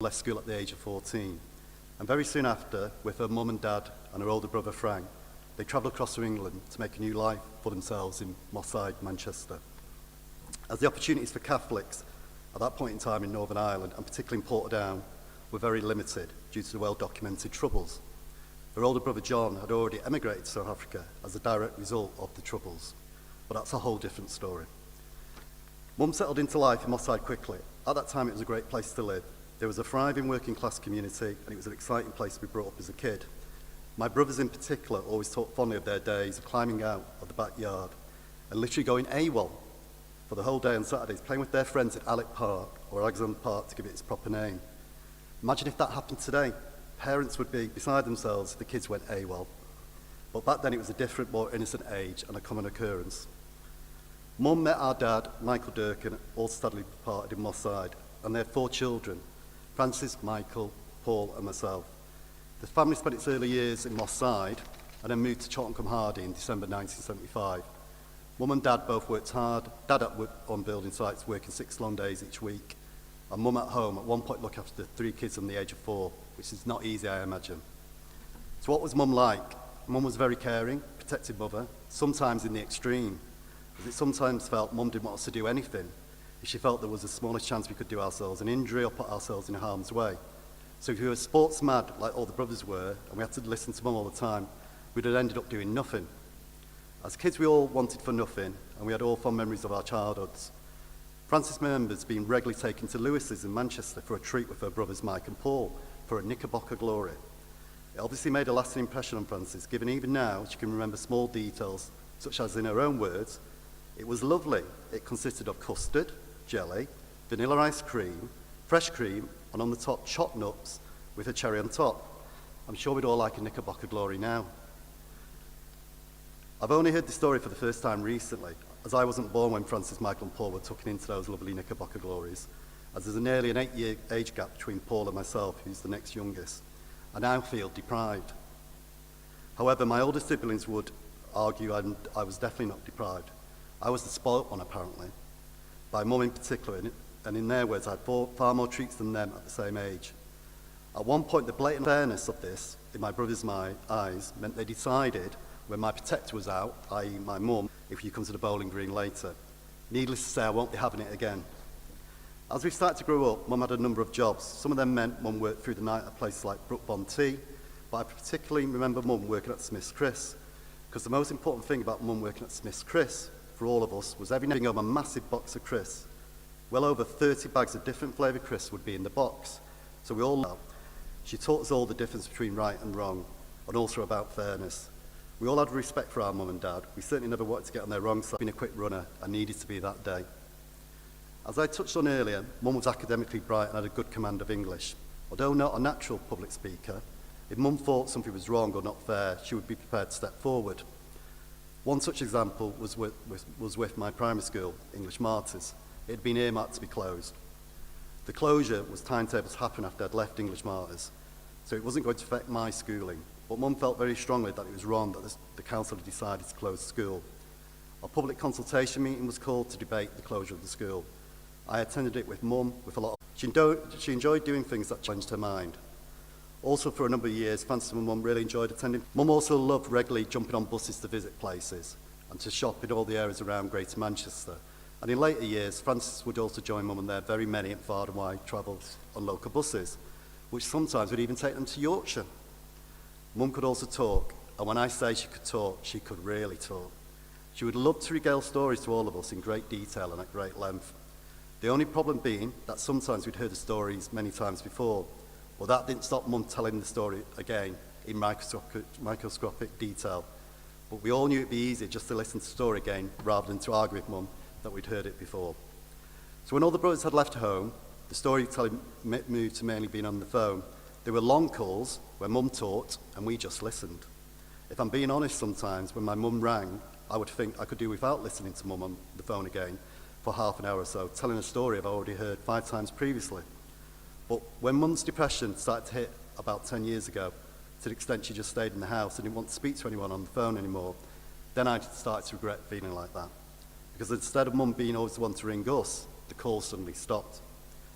left school at the age of 14. And very soon after, with her mum and dad and her older brother Frank, they travelled across to England to make a new life for themselves in Moss Side, Manchester. As the opportunities for Catholics at that point in time in Northern Ireland, and particularly in Portadown, were very limited due to the well-documented troubles. Her older brother John had already emigrated to South Africa as a direct result of the troubles. But that's a whole different story. Mum settled into life in Moss Side quickly. At that time, it was a great place to live. There was a thriving working class community, and it was an exciting place to be brought up as a kid. My brothers in particular always talked fondly of their days of climbing out of the backyard and literally going AWOL for the whole day on Saturdays, playing with their friends at Alec Park, or Alexander Park to give it its proper name. Imagine if that happened today. Parents would be beside themselves if the kids went AWOL. But back then it was a different, more innocent age and a common occurrence. Mum met our dad, Michael Durkin, all steadily departed in Moss Side, and they had 4 children, Francis, Michael, Paul and myself. The family spent its early years in Moss Side and then moved to Chawton-cum-Hardy in December 1975. Mum and Dad both worked hard, Dad on building sites working 6 long days each week, and Mum at home at one point looked after 3 kids under the age of 4, which is not easy, I imagine. So what was Mum like? Mum was a very caring, protective mother, sometimes in the extreme, as it sometimes felt Mum didn't want us to do anything if she felt there was the smallest chance we could do ourselves an injury or put ourselves in harm's way. So if we were sports mad, like all the brothers were, and we had to listen to Mum all the time, we'd have ended up doing nothing. As kids, we all wanted for nothing, and we had all fond memories of our childhoods. Frances remembers being regularly taken to Lewis's in Manchester for a treat with her brothers Mike and Paul for a Knickerbocker glory. It obviously made a lasting impression on Frances, given even now she can remember small details, such as in her own words, "It was lovely. It consisted of custard, jelly, vanilla ice cream, fresh cream, and on the top, chopped nuts with a cherry on top. I'm sure we'd all like a Knickerbocker glory now." I've only heard the story for the first time recently, as I wasn't born when Francis, Michael and Paul were tucking into those lovely Knickerbocker glories, as there's nearly an 8-year age gap between Paul and myself, who's the next youngest. I now feel deprived. However, my older siblings would argue I was definitely not deprived. I was the spoilt one, apparently, by Mum in particular, and in their words, I had far more treats than them at the same age. At one point, the blatant fairness of this, in my brothers' eyes, meant they decided when my protector was out, i.e. my mum, if you come to the bowling green later. Needless to say, I won't be having it again. As we started to grow up, Mum had a number of jobs. Some of them meant Mum worked through the night at places like Brook Bond Tea, but I particularly remember Mum working at Smith's Chris, because the most important thing about Mum working at Smith's Chris, for all of us, was every night home a massive box of crisps. Well over 30 bags of different flavoured crisps would be in the box, so we all know. She taught us all the difference between right and wrong, and also about fairness. We all had respect for our Mum and Dad. We certainly never wanted to get on their wrong side. Being a quick runner, I needed to be that day. As I touched on earlier, Mum was academically bright and had a good command of English. Although not a natural public speaker, if Mum thought something was wrong or not fair, she would be prepared to step forward. One such example was with my primary school, English Martyrs. It had been earmarked to be closed. The closure was timetabled to happen after I'd left English Martyrs, so it wasn't going to affect my schooling. But Mum felt very strongly that it was wrong that the council had decided to close the school. A public consultation meeting was called to debate the closure of the school. I attended it with Mum with a lot of... She enjoyed doing things that challenged her mind. Also, for a number of years, Frances and Mum really enjoyed attending. Mum also loved regularly jumping on buses to visit places and to shop in all the areas around Greater Manchester. And in later years, Frances would also join Mum on their very many and far and wide travels on local buses, which sometimes would even take them to Yorkshire. Mum could also talk, and when I say she could really talk. She would love to regale stories to all of us in great detail and at great length. The only problem being that sometimes we'd heard the stories many times before. Well, that didn't stop Mum telling the story again in microscopic detail. But we all knew it'd be easier just to listen to the story again rather than to argue with Mum that we'd heard it before. So when all the brothers had left home, the storytelling moved to mainly being on the phone. There were long calls where Mum talked and we just listened. If I'm being honest, sometimes when my mum rang, I would think I could do without listening to Mum on the phone again for half an hour or so, telling a story I've already heard 5 times previously. But when Mum's depression started to hit about 10 years ago, to the extent she just stayed in the house and didn't want to speak to anyone on the phone anymore, then I started to regret feeling like that. Because instead of Mum being always the one to ring us, the call suddenly stopped.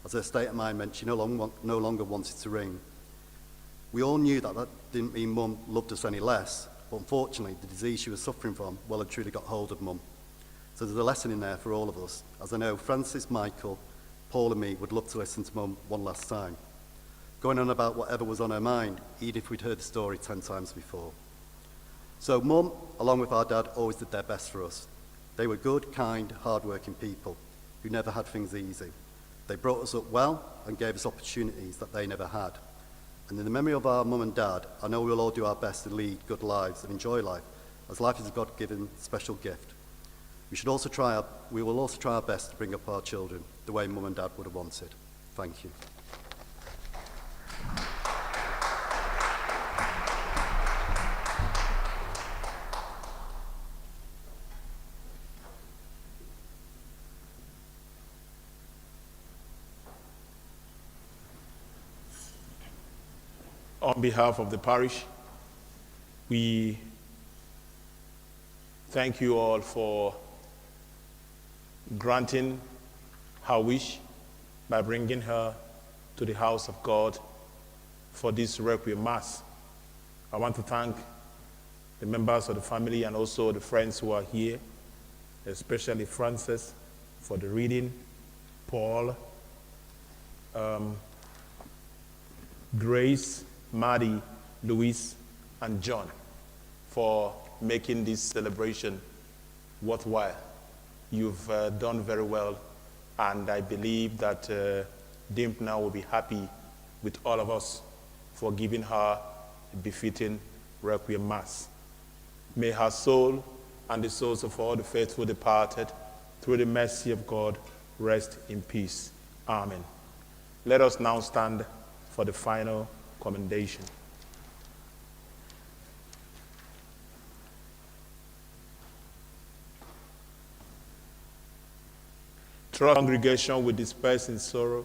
as her state of mind meant she no longer wanted to ring. We all knew that didn't mean Mum loved us any less, but unfortunately the disease she was suffering from well and truly got hold of Mum. So there's a lesson in there for all of us, as I know Francis, Michael, Paul and me would love to listen to Mum one last time, going on about whatever was on her mind, even if we'd heard the story 10 times before. So Mum, along with our dad, always did their best for us. They were good, kind, hard-working people who never had things easy. They brought us up well and gave us opportunities that they never had. And in the memory of our mum and dad, I know we'll all do our best to lead good lives and enjoy life, as life is a God-given special gift. We will also try our best to bring up our children the way Mum and Dad would have wanted. Thank you. On behalf of the parish, we thank you all for granting her wish by bringing her to the house of God for this Requiem Mass. I want to thank the members of the family and also the friends who are here, especially Francis for the reading, Paul, Grace, Maddie, Luis, and John for making this celebration worthwhile. You've done very well, and I believe that Dimpna will be happy with all of us for giving her a befitting Requiem Mass. May her soul and the souls of all the faithful departed, through the mercy of God, rest in peace. Amen. Let us now stand for the final commendation. Trust congregation will disperse in sorrow